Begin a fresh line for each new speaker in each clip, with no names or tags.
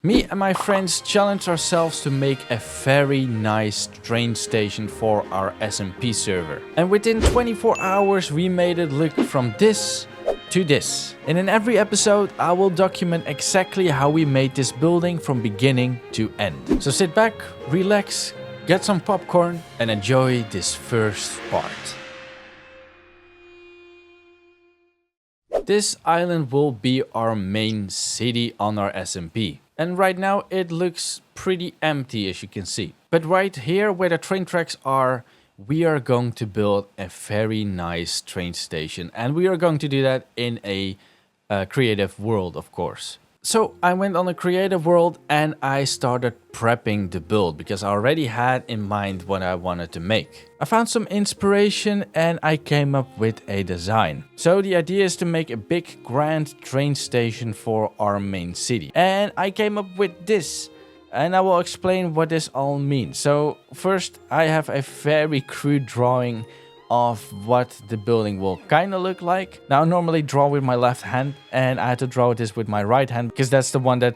Me and my friends challenged ourselves to make a very nice train station for our SMP server. And within 24 hours we made it look from this to this. And in every episode I will document exactly how we made this building from beginning to end. So sit back, relax, get some popcorn and enjoy this first part. This island will be our main city on our SMP. And right now it looks pretty empty, as you can see. But right here where the train tracks are, we are going to build a very nice train station. And we are going to do that in a creative world, of course. So I went on a creative world and I started prepping the build because I already had in mind what I wanted to make. I found some inspiration and I came up with a design. So the idea is to make a big grand train station for our main city. And I came up with this. And I will explain what this all means. So first I have a very crude drawing of what the building will kind of look like. Now I normally draw with my left hand and I had to draw this with my right hand because that's the one that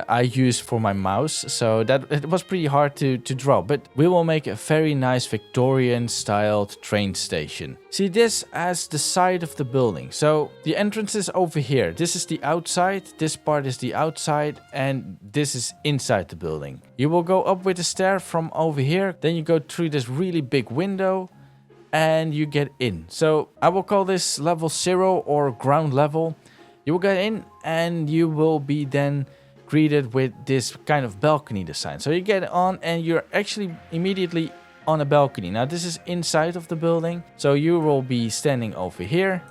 I use for my mouse. So that it was pretty hard to draw, but we will make a very nice Victorian styled train station. See this as the side of the building. So the entrance is over here. This is the outside, this part is the outside, and this is inside the building. You will go up with the stair from over here, then you go through this really big window and you get in. So I will call this level 0 or ground level. You will get in and you will be then greeted with this kind of balcony design. So you get on and you're actually immediately on a balcony. Now this is inside of the building. So you will be standing over here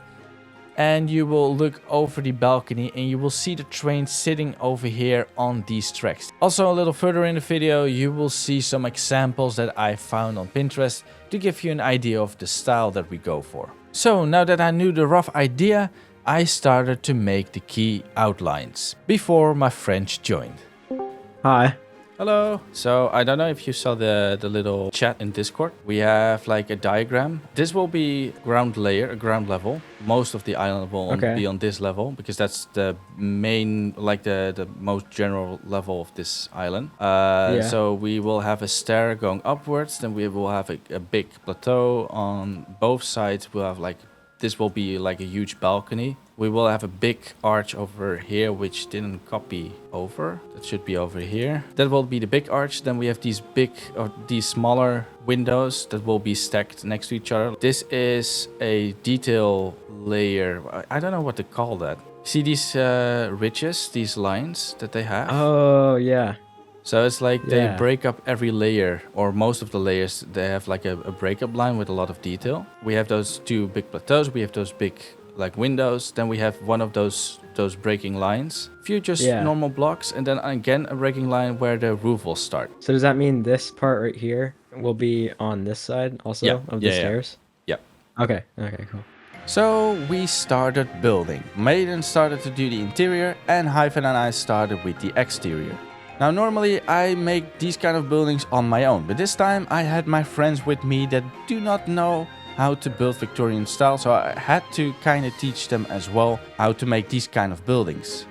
and you will look over the balcony and you will see the train sitting over here on these tracks. Also a little further in the video you will see some examples that I found on Pinterest to give you an idea of the style that we go for. So now that I knew the rough idea, I started to make the key outlines before my friends joined.
Hi.
Hello. So I don't know if you saw the little chat in Discord. We have like a diagram. This will be ground level. Most of the island will be on this level because that's the main, like the most general level of this island. So we will have a stair going upwards. Then we will have a big plateau on both sides. We'll have like, this will be like a huge balcony. We will have a big arch over here, which didn't copy over. That should be over here. That will be the big arch. Then we have these big or these smaller windows that will be stacked next to each other. This is a detail layer. I don't know what to call that. See these ridges, these lines that they have?
Oh, yeah.
So it's like they break up every layer, or most of the layers, they have like a breakup line with a lot of detail. We have those two big plateaus. We have those big like windows. Then we have one of those breaking lines. A few just normal blocks, and then again a breaking line where the roof will start.
So does that mean this part right here will be on this side also of the stairs?
Yeah.
Okay. Okay, cool.
So we started building. Maiden started to do the interior, and Hyphen and I started with the exterior. Now normally I make these kind of buildings on my own, but this time I had my friends with me that do not know how to build Victorian style, so I had to kind of teach them as well how to make these kind of buildings.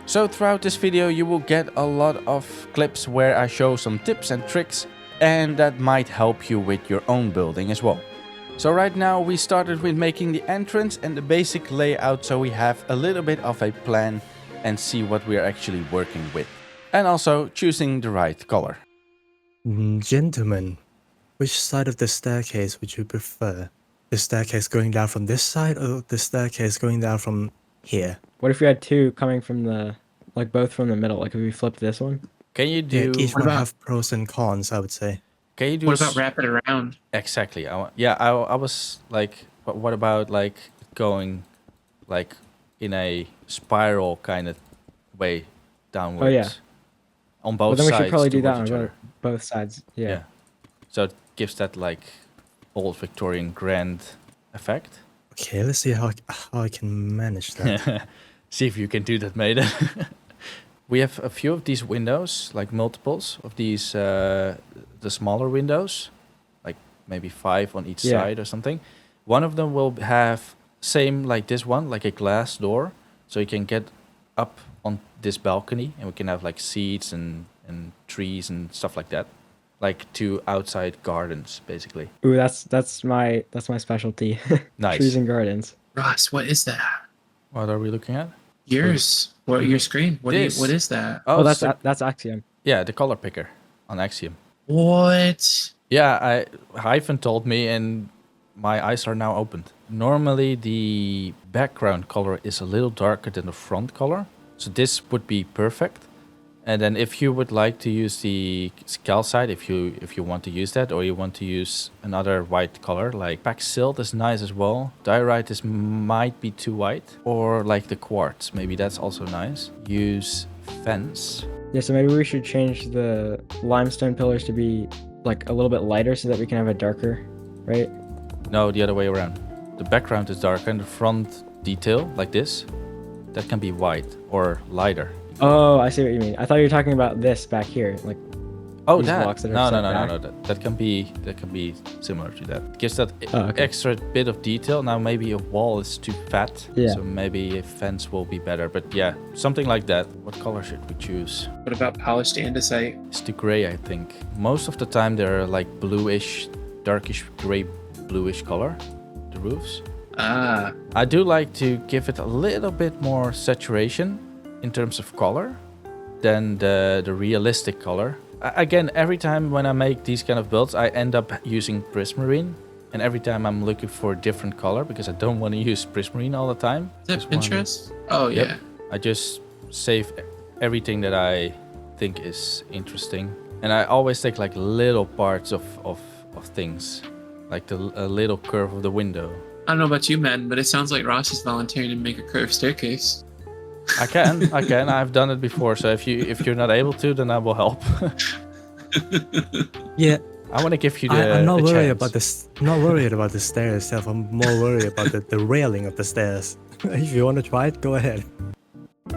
So throughout this video you will get a lot of clips where I show some tips and tricks, and that might help you with your own building as well. So right now we started with making the entrance and the basic layout, so we have a little bit of a plan and see what we are actually working with. And also choosing the right color.
Gentlemen, which side of the staircase would you prefer? The staircase going down from this side or the staircase going down from here?
What if we had two coming from the, like both from the middle? Like if we flipped this one?
Can you do...
Yeah, each one have pros and cons, I would say.
Can you do...
What about wrap it around?
Exactly. I was like, what about like going like in a spiral kind of way downwards?
Oh, yeah.
On both
then
sides.
we should probably do that
towards each
on
other.
both sides. Yeah.
So it gives that like old Victorian grand effect.
Okay, let's see how I can manage that.
See if you can do that, Maiden. We have a few of these windows, like multiples of these, the smaller windows, like maybe 5 on each side or something. One of them will have same like this one, like a glass door, so you can get up on this balcony, and we can have like seeds and trees and stuff like that. Like 2 outside gardens, basically.
Ooh, that's my specialty.
Nice.
Trees and gardens.
Ross, what is that?
What are we looking at?
Yours. What your screen? What
This.
what is that?
Oh, that's
so-
that's Axiom.
yeah, the color picker on Axiom.
What?
Yeah, Hyphen told me, and my eyes are now opened. Normally, the background color is a little darker than the front color, so this would be perfect. And then if you would like to use the calcite, if you want to use that, or you want to use another white color, like pack silt is nice as well. Diorite is might be too white, or like the quartz, maybe that's also nice. Use fence.
Yeah, so maybe we should change the limestone pillars to be like a little bit lighter so that we can have a darker, right?
No, the other way around. The background is darker, and the front detail, like this, that can be white or lighter.
Oh, I see what you mean. I thought you were talking about this back here, like
Oh,
these
that.
blocks that are
No,
set
no, no,
back.
no, no. That can be similar to that. Gives that
Oh, okay.
extra bit of detail. Now maybe a wall is too fat,
Yeah.
so maybe a fence will be better. But yeah, something like that. What color should we choose?
What about polished andesite?
It's the gray, I think. Most of the time they're like bluish, darkish gray, bluish color. The roofs.
Ah,
I do like to give it a little bit more saturation in terms of color than the realistic color. Again, every time when I make these kind of builds, I end up using prismarine. And every time I'm looking for a different color because I don't want to use prismarine all the time.
is that
Just one-
Pinterest? Oh
Yep.
yeah.
I just save everything that I think is interesting. And I always take like little parts of things. Like a little curve of the window.
I don't know about you, man, but it sounds like Ross is volunteering to make a curved staircase.
I can. I've done it before. So if you're not able to, then I will help.
Yeah,
I want to give you the.
I'm not
a
worried
chance.
about this. Not worried about the stairs itself. I'm more worried about the railing of the stairs. If you want to try it, go ahead.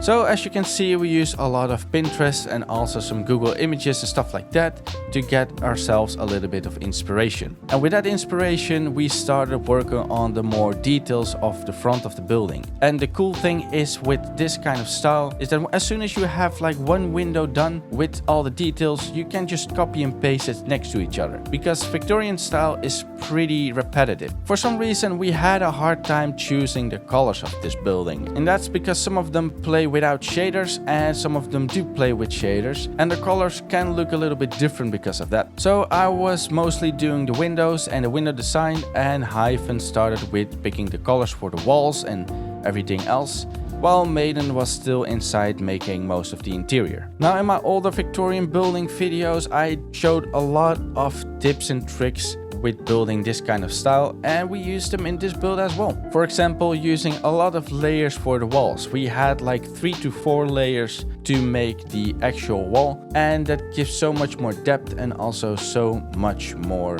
So as you can see, we use a lot of Pinterest and also some Google images and stuff like that to get ourselves a little bit of inspiration. And with that inspiration, we started working on the more details of the front of the building. And the cool thing is with this kind of style is that as soon as you have like one window done with all the details, you can just copy and paste it next to each other. Because Victorian style is pretty repetitive. For some reason, we had a hard time choosing the colors of this building. And that's because some of them play without shaders and some of them do play with shaders, and the colors can look a little bit different because of that. So I was mostly doing the windows and the window design, and Hyphen started with picking the colors for the walls and everything else, while Maiden was still inside making most of the interior. Now in my older Victorian building videos, I showed a lot of tips and tricks with building this kind of style, and we used them in this build as well. For example, using a lot of layers for the walls. We had like 3 to 4 layers to make the actual wall, and that gives so much more depth and also so much more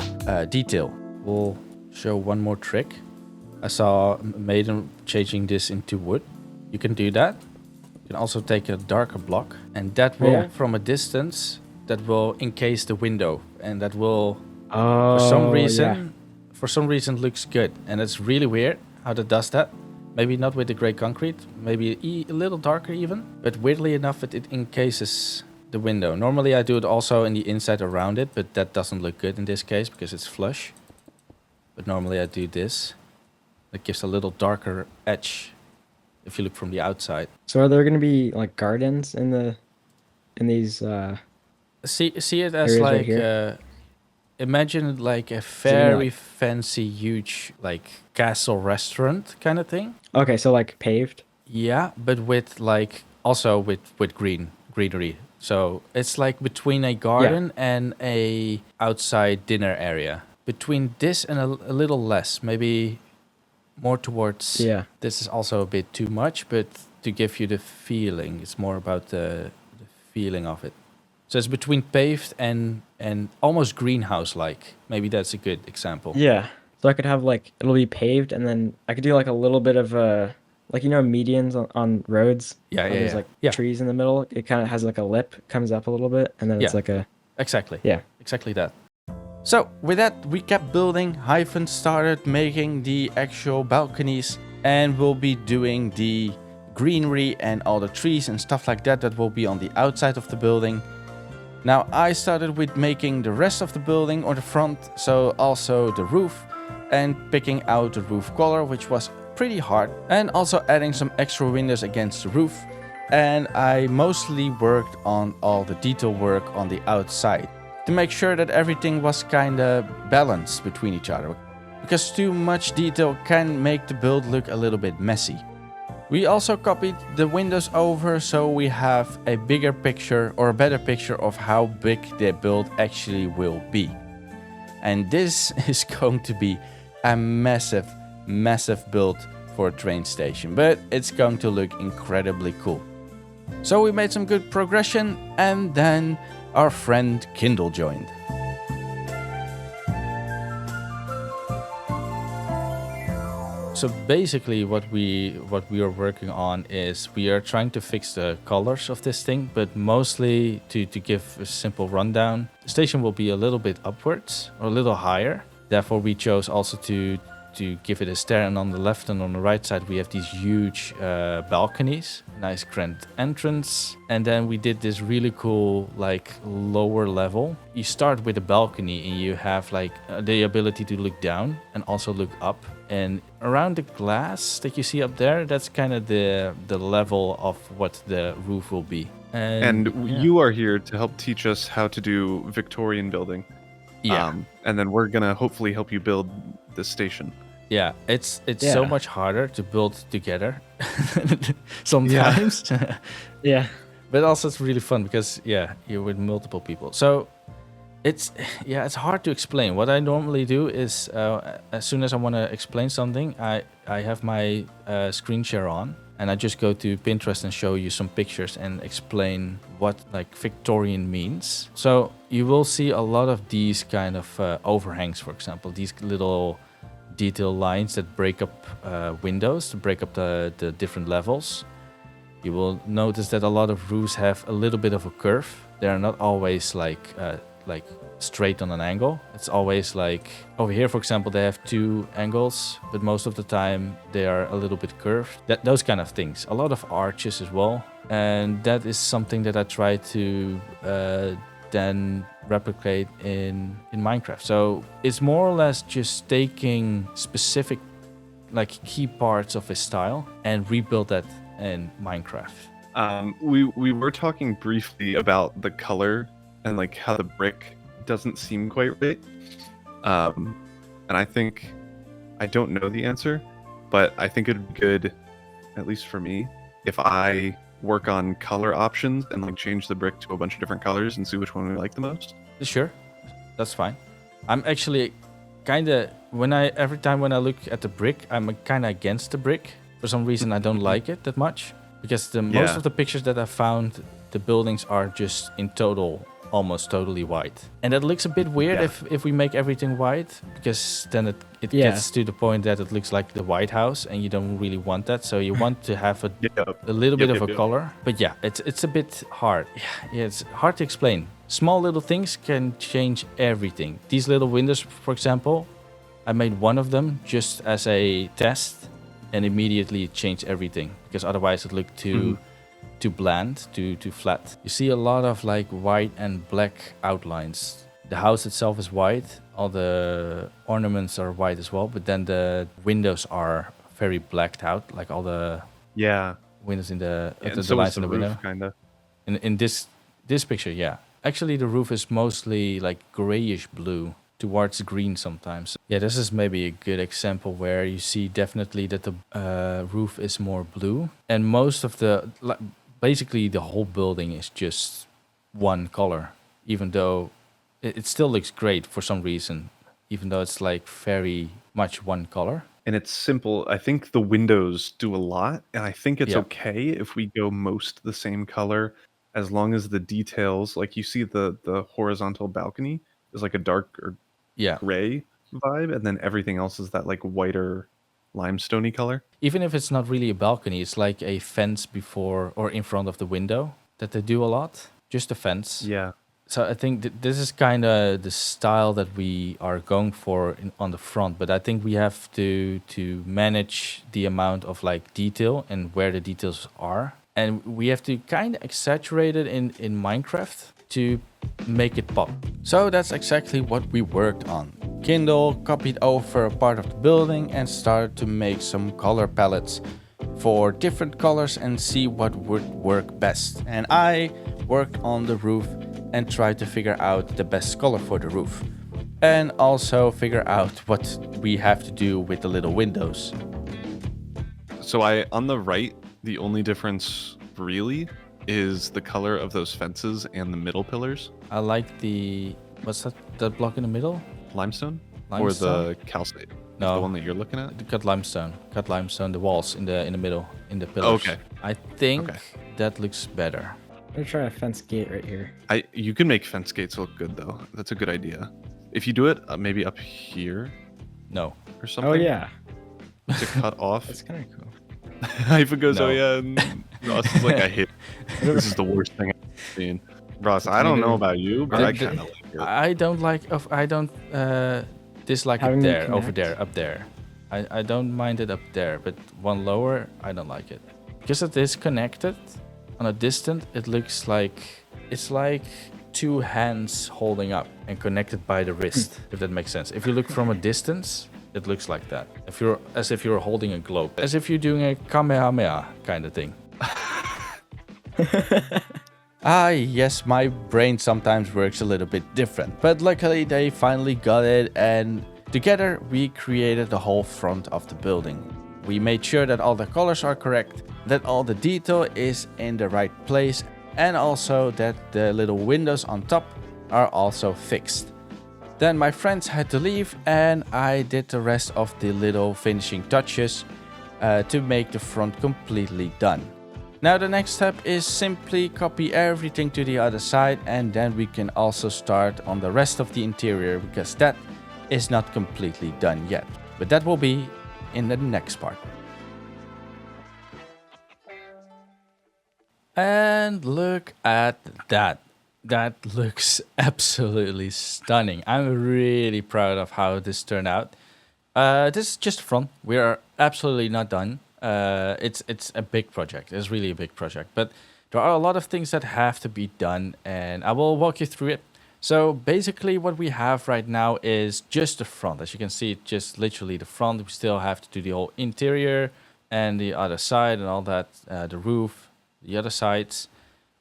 detail. We'll show one more trick. I saw Maiden changing this into wood. You can do that. You can also take a darker block, and that will,
Yeah.
from a distance, that will encase the window, and that will
oh,
for some reason looks good, and it's really weird how that does that. Maybe not with the gray concrete, maybe a little darker even, but weirdly enough it encases the window. Normally I do it also in the inside around it, but that doesn't look good in this case because it's flush. But normally I do this. It gives a little darker edge if you look from the outside.
So are there going to be like gardens in these?
See it as
Areas right
like
here?
imagine it like a very fancy, huge like castle restaurant kind of thing.
Okay, so like paved.
Yeah, but with like also with greenery. So it's like between a garden and a outside dinner area. Between this and a little less, maybe more towards.
Yeah.
This is also a bit too much, but to give you the feeling, it's more about the feeling of it. So it's between paved and almost greenhouse-like. Maybe that's a good example.
Yeah. So I could have like it'll be paved, and then I could do like a little bit of like medians on roads.
Yeah,
How
yeah,
There's
yeah.
like
Yeah.
trees in the middle. It kind of has like a lip, comes up a little bit, and then it's
Yeah.
like a
Exactly.
yeah.
Exactly that. So with that, we kept building. Hyphen started making the actual balconies, and we'll be doing the greenery and all the trees and stuff like that that will be on the outside of the building. Now I started with making the rest of the building or the front, so also the roof, and picking out the roof color, which was pretty hard, and also adding some extra windows against the roof. And I mostly worked on all the detail work on the outside to make sure that everything was kind of balanced between each other, because too much detail can make the build look a little bit messy. We also copied the windows over, so we have a bigger picture or a better picture of how big the build actually will be. And this is going to be a massive build for a train station, but it's going to look incredibly cool. So we made some good progression, and then our friend Kindle joined. So basically what we are working on is we are trying to fix the colors of this thing, but mostly to give a simple rundown. The station will be a little bit upwards or a little higher. Therefore we chose also to give it a stair, and on the left and on the right side we have these huge balconies, nice grand entrance, and then we did this really cool like lower level. You start with a balcony and you have like the ability to look down and also look up, and around the glass that you see up there, that's kind of the level of what the roof will be.
And
yeah.
you are here to help teach us how to do Victorian building.
Yeah.
And then we're gonna hopefully help you build this station.
Yeah, it's so much harder to build together sometimes.
Yeah.
But also it's really fun because you're with multiple people. So it's hard to explain. What I normally do is as soon as I want to explain something, I have my screen share on, and I just go to Pinterest and show you some pictures and explain what like Victorian means. So you will see a lot of these kind of overhangs, for example, these little detail lines that break up windows, to break up the different levels. You will notice that a lot of roofs have a little bit of a curve. They are not always like straight on an angle. It's always like over here, for example, they have 2 angles, but most of the time they are a little bit curved. Those kind of things. A lot of arches as well, and that is something that I try to then replicate in Minecraft. So it's more or less just taking specific like key parts of a style and rebuild that in Minecraft.
We were talking briefly about the color and like how the brick doesn't seem quite right. And I think, I don't know the answer, but I think it'd be good, at least for me, if I work on color options and like change the brick to a bunch of different colors and see which one we like the most.
Sure, that's fine. I'm actually kind of, every time when I look at the brick, I'm kind of against the brick. For some reason, I don't like it that much, because most of the pictures that I found, the buildings are just in total almost totally white, and that looks a bit weird if we make everything white, because then it gets to the point that it looks like the White House, and you don't really want that. So you want to have a little bit of a color, but it's a bit hard. It's hard to explain. Small little things can change everything. These little windows, for example, I made one of them just as a test, and immediately it changed everything, because otherwise it looked too bland, too flat. You see a lot of like white and black outlines. The house itself is white, all the ornaments are white as well, but then the windows are very blacked out, like all the windows in the lines in the window.
Kinda.
In this picture, actually the roof is mostly like grayish blue towards green sometimes. Yeah, this is maybe a good example where you see definitely that the roof is more blue, and most of basically the whole building is just one color, even though it still looks great for some reason, even though it's like very much one color.
And it's simple. I think the windows do a lot, and I think it's okay if we go most the same color, as long as the details, like you see the horizontal balcony is like a dark or gray vibe, and then everything else is that like whiter limestoney color.
Even if it's not really a balcony, it's like a fence before or in front of the window that they do a lot. Just a fence.
Yeah.
So I think this is kind of the style that we are going for on the front, but I think we have to manage the amount of like detail and where the details are, and we have to kind of exaggerate it in Minecraft to make it pop. So that's exactly what we worked on. Kindle copied over a part of the building and started to make some color palettes for different colors and see what would work best. And I worked on the roof and tried to figure out the best color for the roof. And also figure out what we have to do with the little windows.
So on the right, the only difference really is the color of those fences and the middle pillars.
I like what's that block in the middle?
Limestone?
Limestone?
Or the calcite?
No.
The one that you're looking at?
The cut limestone, the walls in the middle, in the pillars.
Okay.
I think
Okay.
that looks better.
I'm gonna try a fence gate right here.
You can make fence gates look good though. That's a good idea. If you do it maybe up here
No.
or something.
Oh yeah,
To cut off.
that's kind of cool.
Ivan goes,
No.
oh yeah, and Ross is like, I hate it. This is the worst thing I've seen. Ross, I don't know about you, but I kind of like it.
I don't dislike
Having
it
them
there, over
connect?
there, up there. I don't mind it up there, but one lower, I don't like it. Because it is connected on a distance, it looks like it's like two hands holding up and connected by the wrist, if that makes sense. If you look from a distance, it looks like that. As if you're holding a globe, as if you're doing a Kamehameha kind of thing. Yes, my brain sometimes works a little bit different, but luckily they finally got it, and together we created the whole front of the building. We made sure that all the colors are correct, that all the detail is in the right place, and also that the little windows on top are also fixed. Then my friends had to leave and I did the rest of the little finishing touches to make the front completely done. Now the next step is simply copy everything to the other side, and then we can also start on the rest of the interior, because that is not completely done yet. But that will be in the next part. And look at that. That looks absolutely stunning. I'm really proud of how this turned out. This is just front. We are absolutely not done. It's a big project. It's really a big project. But there are a lot of things that have to be done, and I will walk you through it. So basically what we have right now is just the front. As you can see, just literally the front. We still have to do the whole interior and the other side and all that, the roof, the other sides.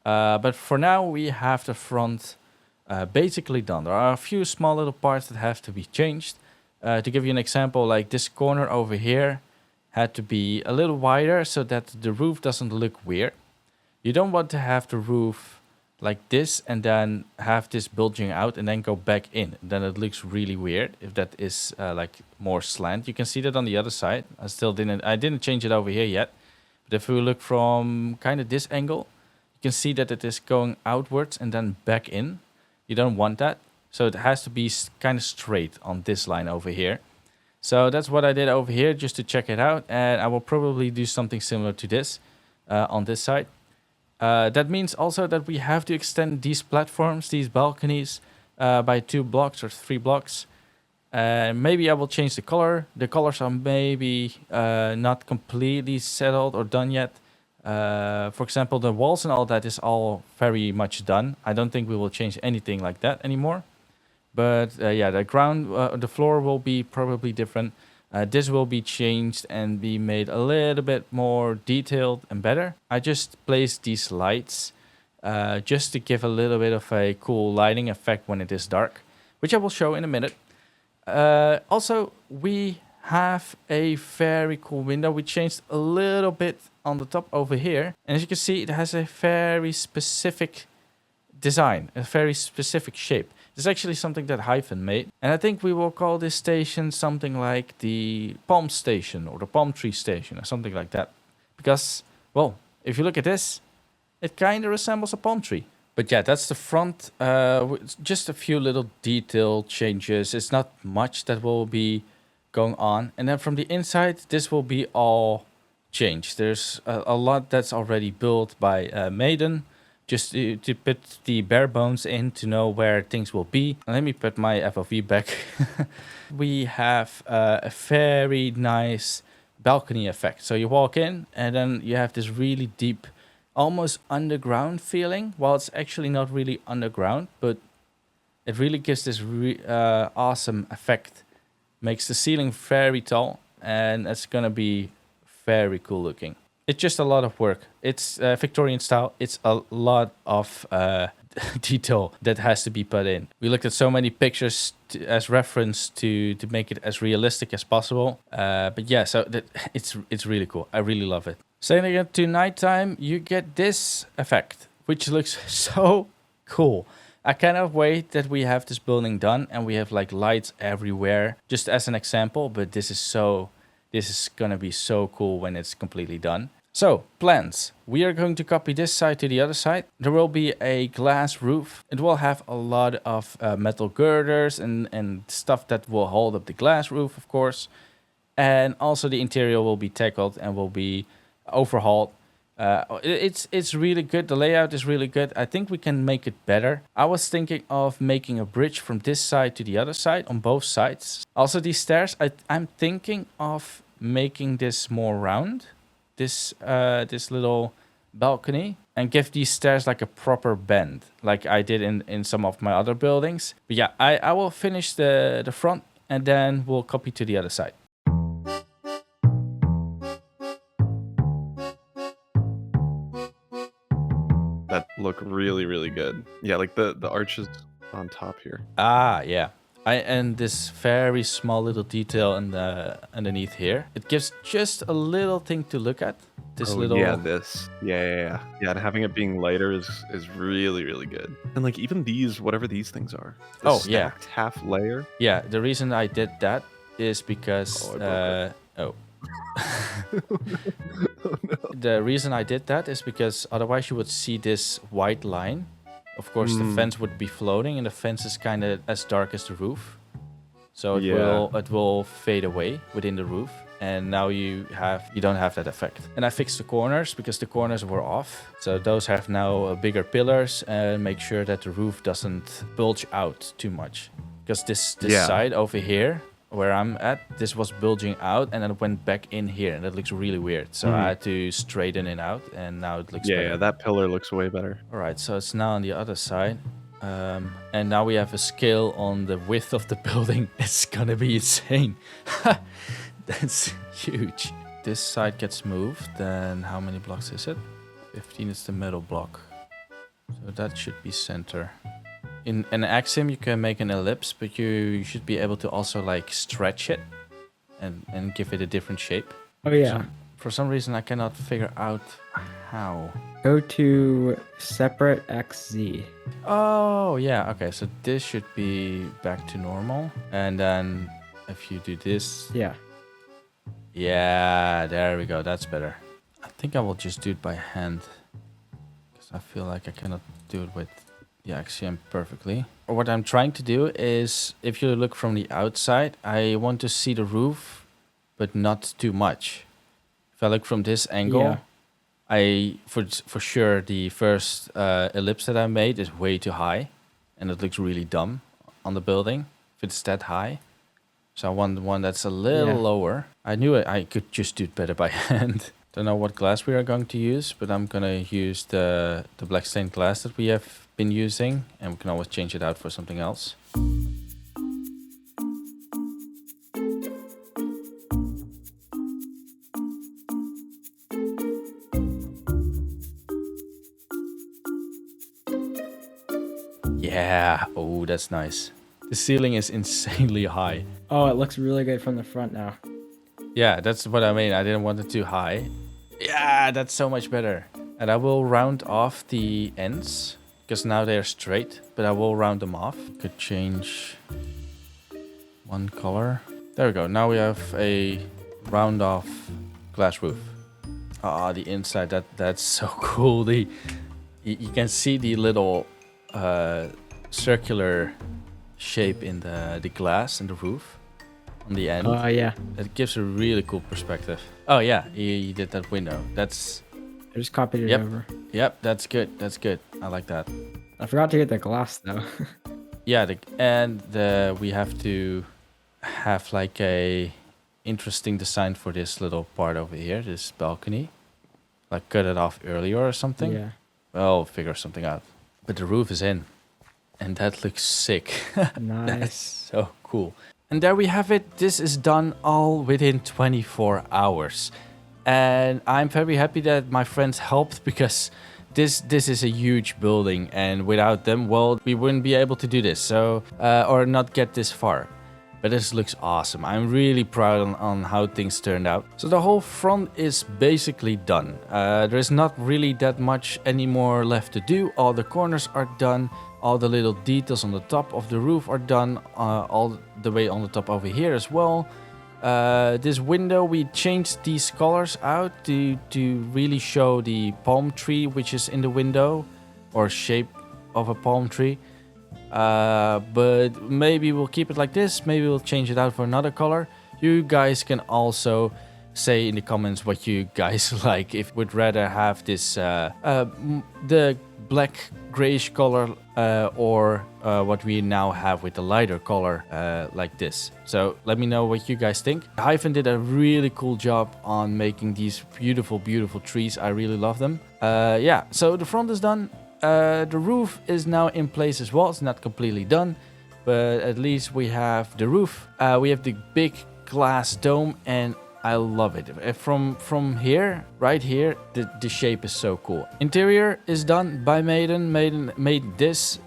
But for now, we have the front basically done. There are a few small little parts that have to be changed. To give you an example, like this corner over here had to be a little wider so that the roof doesn't look weird. You don't want to have the roof like this and then have this bulging out and then go back in. Then it looks really weird if that is like more slant. You can see that on the other side. I didn't change it over here yet. But if we look from kind of this angle, you can see that it is going outwards and then back in. You don't want that. So it has to be kind of straight on this line over here. So that's what I did over here just to check it out. And I will probably do something similar to this on this side. That means also that we have to extend these platforms, these balconies, by 2 blocks or 3 blocks. Maybe I will change the color. The colors are maybe not completely settled or done yet. For example, the walls and all that is all very much done. I don't think we will change anything like that anymore. But yeah, the ground, the floor will be probably different. This will be changed and be made a little bit more detailed and better. I just placed these lights just to give a little bit of a cool lighting effect when it is dark, which I will show in a minute. Also, we have a very cool window. We changed a little bit on the top over here. And as you can see, it has a very specific design, a very specific shape. It's actually something that Hyphen made. And I think we will call this station something like the palm station or the palm tree station or something like that. Because, well, if you look at this, it kind of resembles a palm tree. But yeah, that's the front. Just a few little detail changes. It's not much that will be going on. And then from the inside, this will be all changed. There's a lot that's already built by Maiden. just to put the bare bones in to know where things will be. Let me put my FOV back. We have a very nice balcony effect. So you walk in and then you have this really deep, almost underground feeling. Well, it's actually not really underground, but it really gives this awesome effect. Makes the ceiling very tall, and it's gonna be very cool looking. It's just a lot of work. It's Victorian style. It's a lot of detail that has to be put in. We looked at so many pictures as reference to make it as realistic as possible. But yeah, so it's really cool. I really love it. Setting it to nighttime, you get this effect, which looks so cool. I cannot wait that we have this building done and we have like lights everywhere, just as an example. But this is gonna be so cool when it's completely done. So, plans. We are going to copy this side to the other side. There will be a glass roof. It will have a lot of metal girders and stuff that will hold up the glass roof, of course. And also the interior will be tackled and will be overhauled. It's really good. The layout is really good. I think we can make it better. I was thinking of making a bridge from this side to the other side on both sides. Also, these stairs, I'm thinking of making this more round. This little balcony, and give these stairs like a proper bend, like I did in some of my other buildings. But yeah, I will finish the front and then we'll copy to the other side.
That look really, really good. Yeah, like the arches on top here.
Ah, yeah. And this very small little detail in the underneath here. It gives just a little thing to look at. This little...
Yeah, this. Yeah. And having it being lighter is really, really good. And like even these, whatever these things are. The stacked half layer.
Yeah, the reason I did that is because...
Oh, no.
The reason I did that is because otherwise you would see this white line. Of course, the fence would be floating, and the fence is kind of as dark as the roof. So it will fade away within the roof, and now you don't have that effect. And I fixed the corners because the corners were off. So those have now bigger pillars and make sure that the roof doesn't bulge out too much. Because this side over here, where I'm at, this was bulging out and then it went back in here, and that looks really weird. So I had to straighten it out, and now it looks better.
Yeah, that pillar looks way better.
All right, so it's now on the other side. And now we have a scale on the width of the building. It's gonna be insane. That's huge. This side gets moved, then how many blocks is it? 15 is the middle block. So that should be center. In an axiom, you can make an ellipse, but you should be able to also like stretch it and give it a different shape.
Oh yeah.
For some reason, I cannot figure out how.
Go to separate XZ.
Oh yeah, okay. So this should be back to normal, and then if you do this, yeah, there we go. That's better. I think I will just do it by hand because I feel like I cannot do it with the axiom perfectly. What I'm trying to do is, if you look from the outside, I want to see the roof, but not too much. If I look from this angle, for sure the first ellipse that I made is way too high, and it looks really dumb on the building if it's that high. So I want one that's a little lower. I knew I could just do it better by hand. Don't know what glass we are going to use, but I'm gonna use the black stained glass that we have been using, and we can always change it out for something else. Yeah, oh, that's nice. The ceiling is insanely high.
Oh, it looks really good from the front now.
Yeah, that's what I mean. I didn't want it too high. Yeah, that's so much better. And I will round off the ends, because now they're straight, but I will round them off. Could change one color. There we go. Now we have a round off glass roof. Ah, the inside, that's so cool. You can see the little circular shape in the glass and the roof on the end.
Oh yeah.
It gives a really cool perspective. Oh yeah, you did that window. That's
I just copied it
Yep.
over.
Yep, that's good. That's good. I like that.
I forgot to get the glass though.
Yeah, we have to have like a interesting design for this little part over here, this balcony. Like cut it off earlier or something.
Yeah.
Well, figure something out. But the roof is in. And that looks sick. That's
Nice.
so cool. And there we have it. This is done all within 24 hours. And I'm very happy that my friends helped because this is a huge building. And without them, well, we wouldn't be able to do this. So, or not get this far. But this looks awesome. I'm really proud on how things turned out. So the whole front is basically done. There's not really that much anymore left to do. All the corners are done. All the little details on the top of the roof are done. All the way on the top over here as well. This window, we changed these colors out to really show the palm tree which is in the window. Or shape of a palm tree. But maybe we'll keep it like this. Maybe we'll change it out for another color. You guys can also say in the comments what you guys like. If you would rather have this the black grayish color or what we now have with the lighter color like this. So let me know what you guys think. Hyphen did a really cool job on making these beautiful trees. I really love them. Yeah, so the front is done. The roof is now in place as well. It's not completely done, but at least we have the roof. We have the big glass dome, and I love it. From here, right here, the shape is so cool. Interior is done by Maiden. Maiden made this,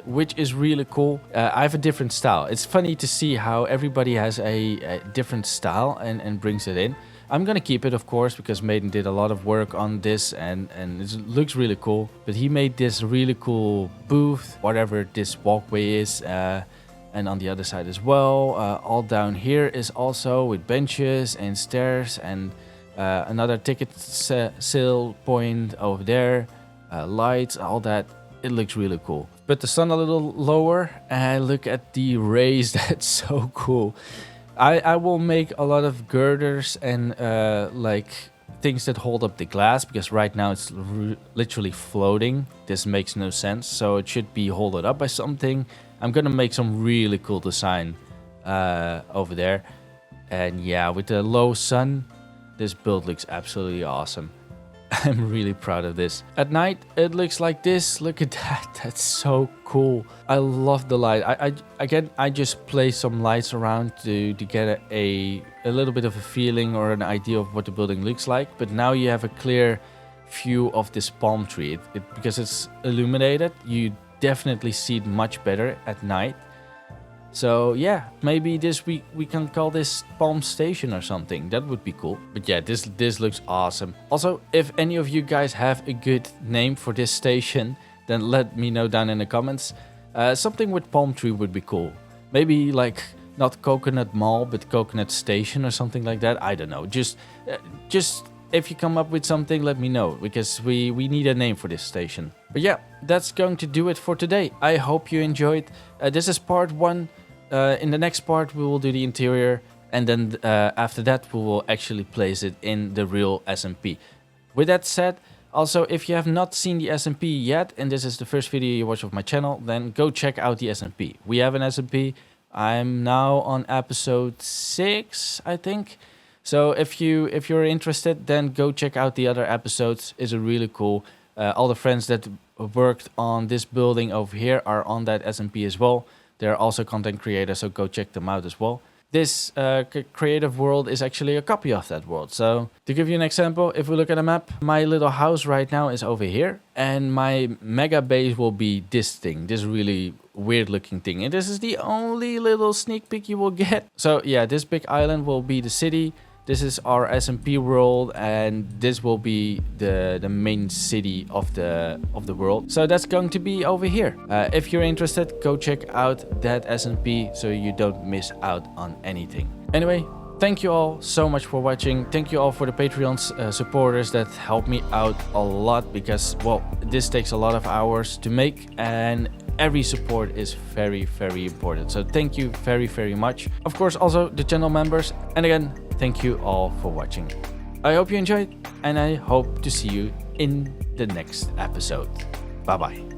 which is really cool. I have a different style. It's funny to see how everybody has a different style and brings it in. I'm gonna keep it, of course, because Maiden did a lot of work on this and it looks really cool. But he made this really cool booth, whatever this walkway is, and on the other side as well. All down here is also with benches and stairs and another ticket sale point over there, lights, all that. It looks really cool. Put the sun a little lower and look at the rays. That's so cool. I will make a lot of girders and like things that hold up the glass, because right now it's literally floating. This makes no sense, so it should be held up by something. I'm gonna make some really cool design over there. And yeah, with the low sun, this build looks absolutely awesome. I'm really proud of this. At night, it looks like this. Look at that. That's so cool. I love the light. I just place some lights around to get a little bit of a feeling or an idea of what the building looks like. But now you have a clear view of this palm tree. Because it's illuminated, you definitely see it much better at night. So yeah, maybe this week we can call this Palm Station or something. That would be cool. But yeah, this looks awesome. Also, if any of you guys have a good name for this station, then let me know down in the comments. Something with palm tree would be cool. Maybe like not Coconut Mall, but Coconut Station or something like that. I don't know. Just if you come up with something, let me know, because we need a name for this station. But yeah, that's going to do it for today. I hope you enjoyed. This is part 1. In the next part, we will do the interior, and then after that, we will actually place it in the real SMP. With that said, also, if you have not seen the SMP yet, and this is the first video you watch of my channel, then go check out the SMP. We have an SMP. I'm now on episode 6, I think. So if you're interested, then go check out the other episodes. It's really cool. All the friends that worked on this building over here are on that SMP as well. They're also content creators, so go check them out as well. This creative world is actually a copy of that world. So to give you an example, if we look at a map, my little house right now is over here. And my mega base will be this thing, this really weird looking thing. And this is the only little sneak peek you will get. So yeah, this big island will be the city. This is our SMP world, and this will be the main city of the world. So that's going to be over here. If you're interested, go check out that SMP so you don't miss out on anything. Anyway, thank you all so much for watching. Thank you all for the Patreon supporters that help me out a lot, because, well, this takes a lot of hours to make, and every support is very, very important. So thank you very, very much. Of course, also the channel members. And again, thank you all for watching. I hope you enjoyed, and I hope to see you in the next episode. Bye bye.